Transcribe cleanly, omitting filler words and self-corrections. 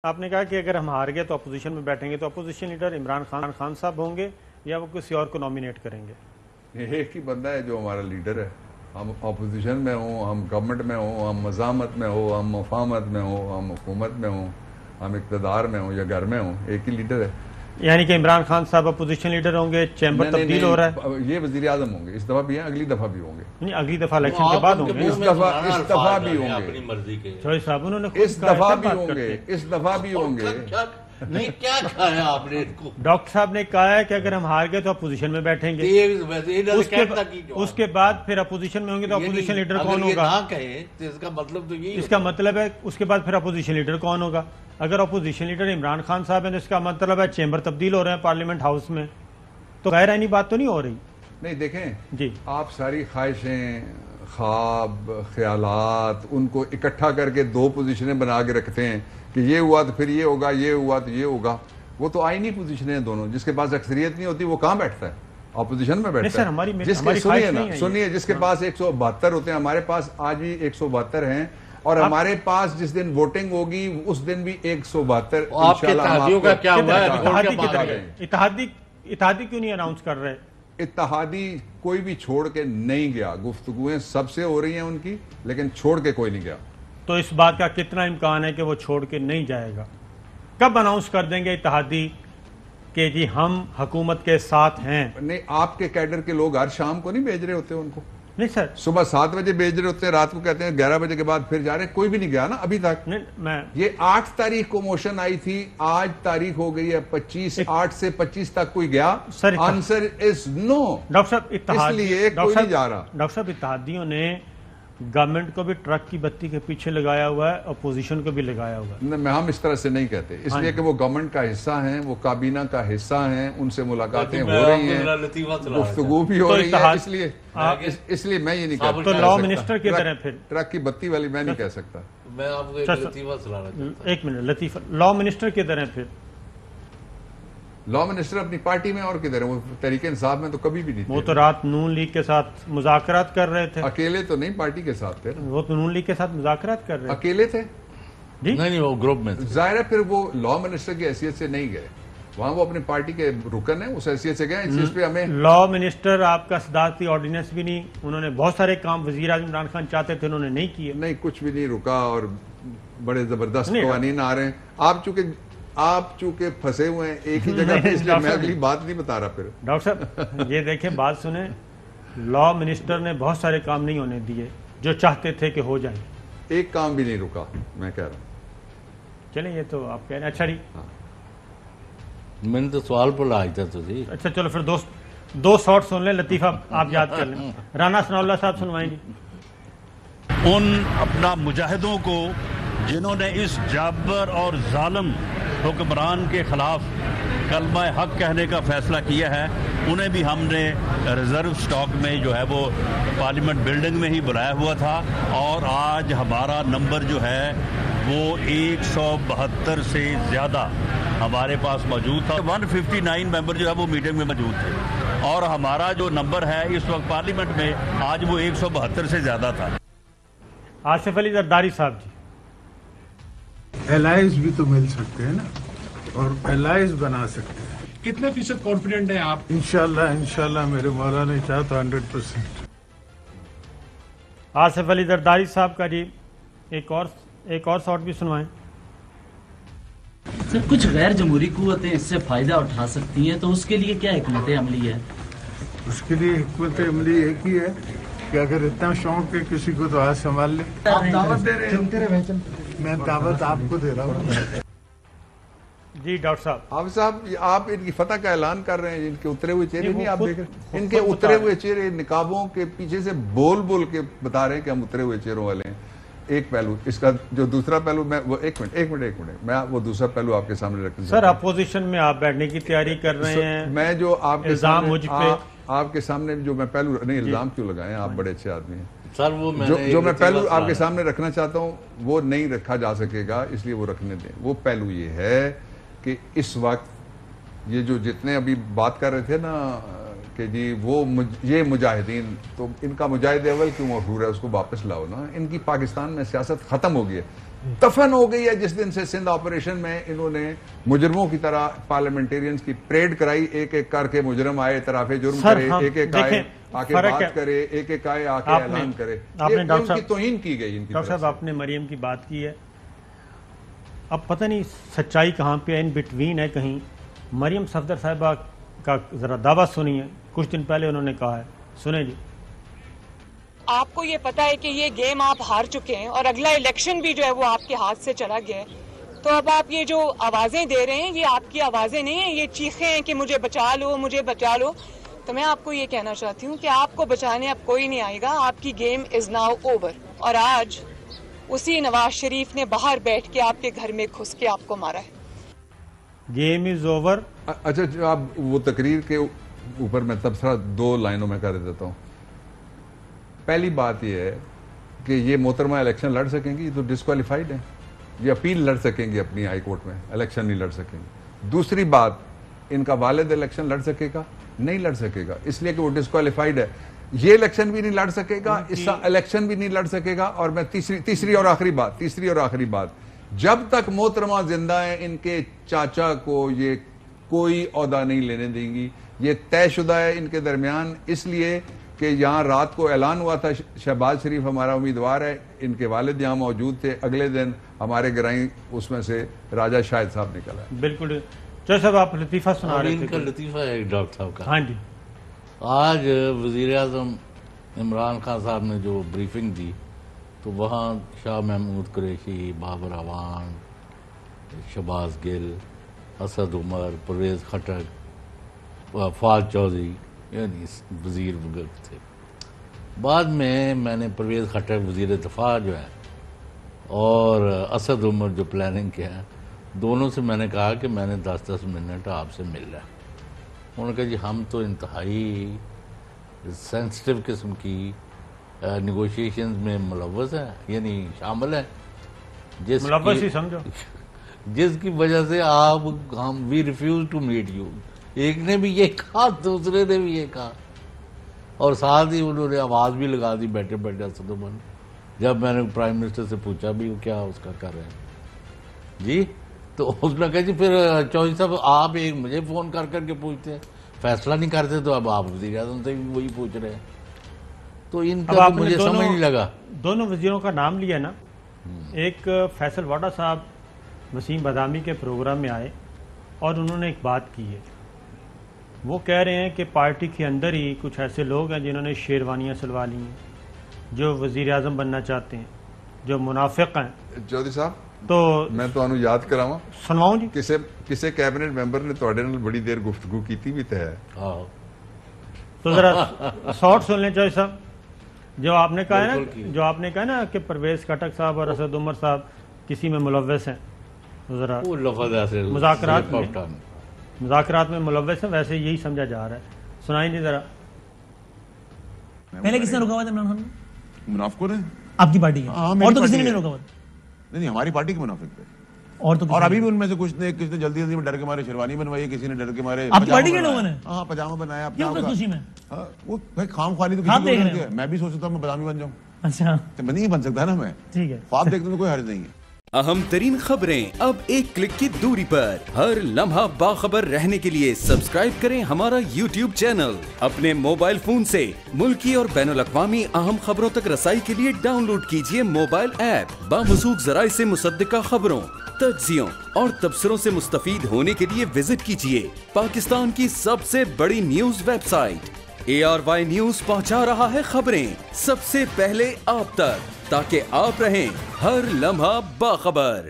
آپ نے کہا کہ اگر ہم ہار گئے تو اپوزیشن میں بیٹھیں گے تو اپوزیشن لیڈر عمران خان صاحب ہوں گے یا وہ کسی اور کو نامینیٹ کریں گے؟ یہ ایک ہی بندہ ہے جو ہمارا لیڈر ہے. ہم اپوزیشن میں ہوں، ہم گورنمنٹ میں ہوں، ہم مزاحمت میں ہوں، ہم مفاہمت میں ہوں، ہم حکومت میں ہوں، ہم اقتدار میں ہوں یا گھر میں ہوں، ایک ہی لیڈر ہے. یعنی کہ عمران خان صاحب اپوزیشن لیڈر ہوں گے، چیمبر تبدیل ہو رہا ہے. یہ وزیر اعظم ہوں گے، اس دفعہ بھی ہیں، اگلی دفعہ بھی ہوں گے. نہیں، اگلی دفعہ الیکشن کے بعد ہوں گے. اس دفعہ بھی ہوں گے. چوہدری صاحب انہوں نے اس دفعہ بھی ہوں گے. اس دفعہ بھی ہوں گے. نہیں، کیا کھایا آپ نے؟ ڈاکٹر صاحب نے کہا ہے کہ اگر ہم ہار گئے تو اپوزیشن میں بیٹھیں گے. اس کے بعد پھر اپوزیشن میں ہوں گے تو اپوزیشن لیڈر کون ہوگا؟ اس کا مطلب تو یہی، اس کا مطلب ہے اس کے بعد پھر اپوزیشن لیڈر کون ہوگا؟ اگر اپوزیشن لیڈر عمران خان صاحب ہیں تو اس کا مطلب ہے چیمبر تبدیل ہو رہے ہیں پارلیمنٹ ہاؤس میں، تو غیر آئینی بات تو نہیں ہو رہی. نہیں دیکھیں جی، آپ ساری خواہشیں، خواب، خیالات ان کو اکٹھا کر کے دو پوزیشنیں بنا کے رکھتے ہیں کہ یہ ہوا تو پھر یہ ہوگا، یہ ہوا تو یہ ہوگا. وہ تو آئینی پوزیشنیں ہیں دونوں. جس کے پاس اکثریت نہیں ہوتی وہ کہاں بیٹھتا ہے؟ اپوزیشن میں بیٹھتا ہے. جس کے سنیے جس کے پاس 172 ہوتے ہیں، ہمارے پاس آج بھی 172 ہیں، اور ہمارے پاس جس دن ووٹنگ ہوگی اس دن بھی 172. آپ کے اتحادیوں کا کیا ہوا ہے؟ اتحادی کیوں نہیں اناؤنس کر رہے؟ اتحادی کوئی بھی چھوڑ کے نہیں گیا. گفتگویں سب سے ہو رہی ہیں ان کی، لیکن چھوڑ کے کوئی نہیں گیا. تو اس بات کا کتنا امکان ہے کہ وہ چھوڑ کے نہیں جائے گا؟ کب اناؤنس کر دیں گے اتحادی کہ جی ہم حکومت کے ساتھ ہیں؟ نہیں، آپ کے کیڈر کے لوگ ہر شام کو نہیں بھیج رہے ہوتے ان کو. نہیں سر، صبح 7 بجے بھیج رہے ہوتے ہیں، رات کو کہتے ہیں 11 بجے کے بعد پھر جا رہے ہیں. کوئی بھی نہیں گیا نا ابھی تک. یہ 8 تاریخ کو موشن آئی تھی، آج تاریخ ہو گئی ہے 25. 8 سے 25 تک کوئی گیا؟ Answer is know. ڈاکٹر صاحب اس لیے کوئی نہیں جا رہا. ڈاکٹر صاحب اتحادیوں نے گورنمنٹ کو بھی ٹرک کی بتی کے پیچھے لگایا ہوا ہے، اپوزیشن کو بھی لگایا ہوا ہے. ہم اس طرح سے نہیں کہتے، اس لیے کہ وہ گورنمنٹ کا حصہ ہیں، وہ کابینہ کا حصہ ہیں، ان سے ملاقاتیں ہو رہی ہیں، گفتگو بھی ہو رہی ہے. اس لیے میں یہ نہیں کہتا. تو لا منسٹر کی طرح پھر ٹرک کی بتی والی میں نہیں کہہ سکتا. میں آپ کو ایک لطیفہ سنانا چاہتا ہوں. ایک منٹ لطیفہ. لا منسٹر کی طرح پھر لا منسٹر اپنی پارٹی میں اور کدھر ہے؟ وہ تحریک انصاف میں تو کبھی بھی نہیں تھے. وہ تو رات نون لیگ کے ساتھ مذاکرات کر رہے تھے. اکیلے تو نہیں، پارٹی کے ساتھ تھے. وہ تو نون لیگ کے ساتھ مذاکرات کر رہے تھے. اکیلے تھے جی؟ نہیں، وہ گروپ میں. ظاہر ہے پھر وہ لا منسٹر کی حیثیت سے نہیں گئے وہاں، وہ اپنی پارٹی کے رکن ہیں، اس حیثیت سے گئے. اس چیز پہ ہمیں لا منسٹر آپ کا صدارتی آرڈیننس بھی نہیں، انہوں نے بہت سارے کام وزیر اعظم عمران خان چاہتے تھے، انہوں نے نہیں کیے. نہیں، کچھ بھی نہیں رکا، اور بڑے زبردست قوانین آ رہے ہیں. آپ چونکہ پھنسے ہوئے ہیں ایک ہی جگہ پہ، اس لیے میں اگلی بات نہیں بتا رہا. پھر ڈاکٹر صاحب یہ دیکھیں، بات سنیں، لا منسٹر نے بہت سارے کام نہیں ہونے دیے جو چاہتے تھے کہ ہو جائیں. ایک کام بھی نہیں رکا، میں کہہ رہا ہوں. چلیں، یہ تو آپ کہہ رہے ہیں. اچھا جی، میں نے تو سوال پر لایا تھا تو جی. اچھا چلو پھر دو شارٹ سن لیں، لطیفہ آپ یاد کر لیں. رانا ثناء اللہ صاحب سنوائیں گے. ان اپنا مجاہدوں کو جنہوں نے اس جابر اور ظالم حکمران کے خلاف کلمہ حق کہنے کا فیصلہ کیا ہے، انہیں بھی ہم نے ریزرو سٹاک میں جو ہے وہ پارلیمنٹ بلڈنگ میں ہی بلایا ہوا تھا، اور آج ہمارا نمبر جو ہے وہ 172 سے زیادہ ہمارے پاس موجود تھا. 159 ممبر جو ہے وہ میٹنگ میں موجود تھے، اور ہمارا جو نمبر ہے اس وقت پارلیمنٹ میں آج وہ 172 سے زیادہ تھا. آصف علی زرداری صاحب جی. الائنس بھی تو مل سکتے ہیں نا، اور الائنس بنا سکتے ہیں. کتنے فیصد کانفیڈنٹ ہیں آپ؟ انشاءاللہ میرے مولا نے چاہا تو 100%. آصف علی زرداری صاحب کا جی ایک اور شارٹ بھی سنوائیں. سر، کچھ غیر جمہوری قوتیں اس سے فائدہ اٹھا سکتی ہیں، تو اس کے لیے کیا حکمت عملی ہے؟ اس کے لیے حکمت عملی ایک ہی ہے کہ اگر اتنا شوق ہے کسی کو تو آج سنبھال لے. آپ دعوت دے رہے ہیں؟ میں دعوت آپ کو دے رہا ہوں. جی ڈاکٹر صاحب، آپ ان کی فتح کا اعلان کر رہے ہیں. ان کے اترے ہوئے چہرے نہیں آپ دیکھ رہے؟ ان کے اترے ہوئے چہرے نقابوں کے پیچھے سے بول کے بتا رہے ہیں کہ ہم اترے ہوئے چہروں والے ہیں. ایک پہلو اس کا، جو دوسرا پہلو میں وہ ایک منٹ میں وہ دوسرا پہلو آپ کے سامنے رکھنا سر. اپوزیشن میں آپ بیٹھنے کی تیاری کر رہے ہیں، میں جو آپ کے سامنے جو میں پہلو نہیں، الزام کیوں لگائیں؟ آپ بڑے اچھے آدمی ہیں سر. وہ جو میں پہلو آپ کے سامنے رکھنا چاہتا ہوں وہ نہیں رکھا جا سکے گا، اس لیے وہ رکھنے دیں. وہ پہلو یہ ہے کہ اس وقت یہ جو جتنے ابھی بات کر رہے تھے نا کہ جی یہ مجاہدین، تو ان کا مجاہد اول کیوں مشہور ہے؟ اس کو واپس لاؤ نا. ان کی پاکستان میں سیاست ختم ہو گئی ہے. دفن ہو گئی ہے جس دن سے سندھ آپریشن میں انہوں نے مجرموں کی طرح پارلیمنٹیرینز کی پریڈ کرائی, ایک ایک کر کے مجرم آئے, اعتراف جرم کرے, ایک ایک آئے آ کے بات کرے, ایک ایک آئے آ کے اعلان کرے. ان کی توہین کی گئی. ڈاکٹر صاحب آپ نے مریم کی بات کی ہے, اب پتہ نہیں سچائی کہاں پہ ان بٹوین ہے کہیں. مریم صفدر صاحبہ کا ذرا دعویٰ سنیے, کچھ دن پہلے انہوں نے کہا ہے, سنیں جی. آپ کو یہ پتا ہے کہ یہ گیم آپ ہار چکے ہیں اور اگلا الیکشن بھی جو ہے وہ آپ کے ہاتھ سے چلا گیا ہے, تو اب آپ یہ جو آوازیں دے رہے ہیں یہ آپ کی آوازیں نہیں ہیں, یہ چیخیں ہیں کہ مجھے بچا لو, مجھے بچا لو. تو میں آپ کو یہ کہنا چاہتی ہوں کہ آپ کو بچانے اب کوئی نہیں آئے گا, آپ کی گیم از ناؤ اوور. اور آج اسی نواز شریف نے باہر بیٹھ کے آپ کے گھر میں گھس کے آپ کو مارا ہے. Game is over. اچھا اب وہ تقریر کے اوپر میں تبصرہ 2 لائنوں میں کر دیتا ہوں. پہلی بات یہ ہے کہ یہ محترمہ الیکشن لڑ سکیں گی, یہ تو ڈسکوالیفائڈ ہیں, یہ اپیل لڑ سکیں گی اپنی ہائی کورٹ میں, الیکشن نہیں لڑ سکیں گی. دوسری بات, ان کا والد الیکشن لڑ سکے گا؟ نہیں لڑ سکے گا, اس لیے کہ وہ ڈسکوالیفائڈ ہے. یہ الیکشن بھی نہیں لڑ سکے گا, اس کا الیکشن بھی نہیں لڑ سکے گا. اور میں تیسری اور آخری بات, جب تک محترمہ زندہ ہیں ان کے چاچا کو یہ کوئی عہدہ نہیں لینے دیں گی. یہ طے شدہ ہے ان کے درمیان, اس لیے کہ یہاں رات کو اعلان ہوا تھا شہباز شریف ہمارا امیدوار ہے, ان کے والد یہاں موجود تھے. اگلے دن ہمارے گرائیں اس میں سے راجہ شاہد صاحب نکلا ہے. بالکل. چلو صاحب آپ لطیفہ سنا رہے ان کا تھے. لطیفہ ہے ڈاکٹر صاحب کا. ہاں جی. آج وزیر اعظم عمران خان صاحب نے جو بریفنگ دی تو وہاں شاہ محمود قریشی, بابر اعوان, شہباز گل, اسد عمر, پرویز خٹک, فواد چودھری یعنی وزیر وغیرہ تھے. بعد میں نے پرویز خٹک وزیر دفاع جو ہے اور اسد عمر جو پلاننگ کے ہیں, دونوں سے میں نے کہا کہ میں نے 10 منٹ آپ سے مل رہا. انہوں نے کہا جی ہم تو انتہائی سینسٹیو قسم کی نیگوشیشنز میں ملوث ہیں, یعنی شامل ہیں, ملوث ہی سمجھو, جس کی وجہ سے ہم وی ریفیوز ٹو میٹ یو. ایک نے بھی یہ کہا, دوسرے نے بھی یہ کہا, اور ساتھ ہی انہوں نے آواز بھی لگا دی بیٹھے بیٹھے اسد عمر. جب میں نے پرائم منسٹر سے پوچھا بھی کیا اس کا کر رہے ہیں جی, تو اس نے کہا جی پھر چودھری صاحب آپ ایک مجھے فون کر کے پوچھتے ہیں, فیصلہ نہیں کرتے, تو اب آپ وزیر اعظم سے بھی وہی پوچھ رہے ہیں. تو ان کا مجھے سمجھ نہیں لگا. دونوں وزیروں کا نام لیا نا, ایک فیصل واڈا صاحب وسیم بادامی کے پروگرام میں آئے اور انہوں نے ایک بات کی ہے. وہ کہہ رہے ہیں کہ پارٹی کے اندر ہی کچھ ایسے لوگ ہیں جنہوں نے شیروانیاں سلوا لی ہیں, جو وزیر اعظم بننا چاہتے ہیں, جو منافق ہیں. چودھری صاحب تو میں تمہیں یاد کراواں, سنواؤں جی. کسے کیبنٹ ممبر نے تواڈے نال بڑی دیر گفتگو کیتی بھی تے ہے, تو ذرا شارٹ سن لیں چوہدری صاحب. جو آپ نے کہا نا کہ پرویز خٹک صاحب اور اسد عمر صاحب کسی میں ملوث ہیں, تو ذرا مذاکرات میں ملوث ہیں, ویسے یہی سمجھا جا رہا ہے. سنائیں جی ذرا. پہلے کس نے روکا ہوا تھا عمران خان؟ منافقوں نے. آپ کی پارٹی ہے, اور تو کسی نے نہیں روکا ہوا. نہیں ہماری پارٹی کے منافق تھے, اور ابھی بھی ان میں سے کچھ نے جلدی میں ڈر کے مارے شیروانی بنوائی, کسی نے ڈر کے مارے آپ کی پارٹی کے لوگوں نے پاجامہ بنایا اپنا خوشی میں. وہ بھائی خام خوالی تو کسی کو, میں بھی سوچتا ہوں میں بادامی بن جاؤں. اچھا میں نہیں بن سکتا نا, میں ٹھیک ہے, خواب دیکھنے میں کوئی حرج نہیں ہے. اہم ترین خبریں اب ایک کلک کی دوری پر, ہر لمحہ باخبر رہنے کے لیے سبسکرائب کریں ہمارا YouTube چینل. اپنے موبائل فون سے ملکی اور بین الاقوامی اہم خبروں تک رسائی کے لیے ڈاؤن لوڈ کیجیے موبائل ایپ. باموثوق ذرائع سے مصدقہ خبروں, تجزیوں اور تبصروں سے مستفید ہونے کے لیے وزٹ کیجیے پاکستان کی سب سے بڑی news website. ARY news پہنچا رہا ہے خبریں سب سے پہلے آپ تک, تاکہ آپ رہیں ہر لمحہ باخبر.